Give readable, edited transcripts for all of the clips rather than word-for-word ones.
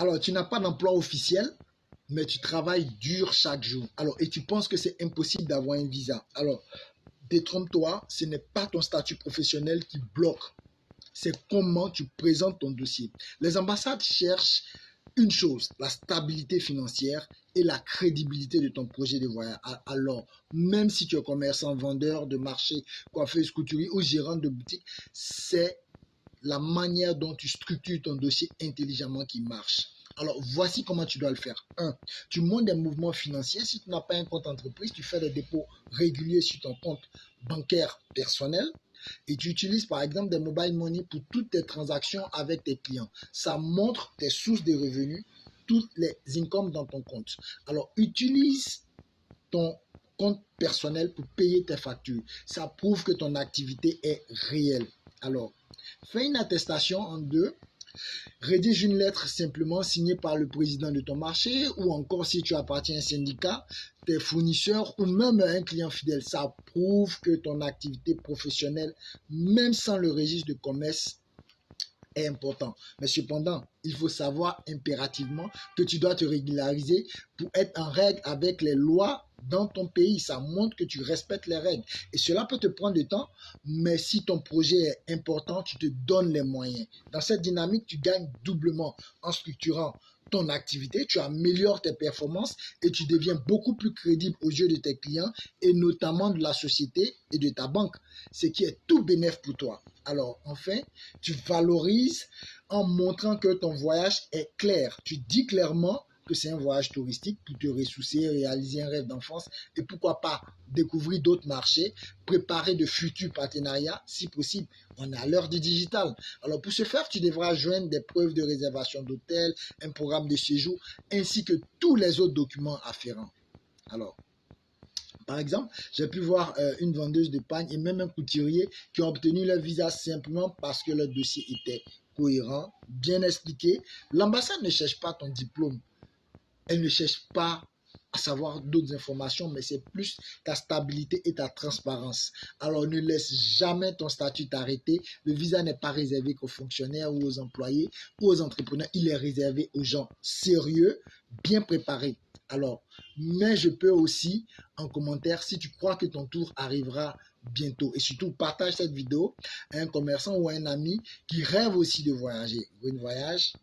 Alors, tu n'as pas d'emploi officiel, mais tu travailles dur chaque jour. Alors, et tu penses que c'est impossible d'avoir un visa. Alors, détrompe-toi, ce n'est pas ton statut professionnel qui bloque. C'est comment tu présentes ton dossier. Les ambassades cherchent une chose, la stabilité financière et la crédibilité de ton projet de voyage. Alors, même si tu es commerçant, vendeur de marché, coiffeuse, couturier ou gérant de boutique, c'est la manière dont tu structures ton dossier intelligemment qui marche. Alors, voici comment tu dois le faire. 1. Tu montes des mouvements financiers. Si tu n'as pas un compte entreprise, tu fais des dépôts réguliers sur ton compte bancaire personnel et tu utilises par exemple des mobile money pour toutes tes transactions avec tes clients. Ça montre tes sources de revenus, toutes les incomes dans ton compte. Alors, utilise ton compte personnel pour payer tes factures. Ça prouve que ton activité est réelle. Alors, fais une attestation en 2. Rédige une lettre simplement signée par le président de ton marché ou encore si tu appartiens à un syndicat, tes fournisseurs ou même un client fidèle. Ça prouve que ton activité professionnelle, même sans le registre de commerce, est important. Mais cependant, il faut savoir impérativement que tu dois te régulariser pour être en règle avec les lois dans ton pays. Ça montre que tu respectes les règles. Et cela peut te prendre du temps, mais si ton projet est important, tu te donnes les moyens. Dans cette dynamique, tu gagnes doublement en structurant ton activité, tu améliores tes performances et tu deviens beaucoup plus crédible aux yeux de tes clients et notamment de la société et de ta banque, ce qui est tout bénéf pour toi. Alors, enfin, tu valorises en montrant que ton voyage est clair. Tu dis clairement que c'est un voyage touristique pour te ressourcer, réaliser un rêve d'enfance et pourquoi pas découvrir d'autres marchés, préparer de futurs partenariats si possible. On est à l'heure du digital. Alors pour ce faire, tu devras joindre des preuves de réservation d'hôtel, un programme de séjour ainsi que tous les autres documents afférents. Alors, par exemple, j'ai pu voir une vendeuse de pagne et même un couturier qui ont obtenu leur visa simplement parce que leur dossier était cohérent, bien expliqué. L'ambassade ne cherche pas ton diplôme. Elle ne cherche pas à savoir d'autres informations, mais c'est plus ta stabilité et ta transparence. Alors ne laisse jamais ton statut t'arrêter. Le visa n'est pas réservé qu'aux fonctionnaires ou aux employés ou aux entrepreneurs. Il est réservé aux gens sérieux, bien préparés. Alors, mais je peux aussi en commentaire si tu crois que ton tour arrivera bientôt. Et surtout, partage cette vidéo à un commerçant ou à un ami qui rêve aussi de voyager. Green Voyage,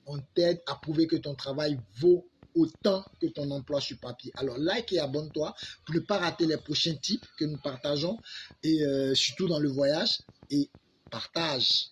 on t'aide à prouver que ton travail vaut autant que ton emploi sur papier. Alors, like et abonne-toi pour ne pas rater les prochains tips que nous partageons et surtout dans le voyage et partage.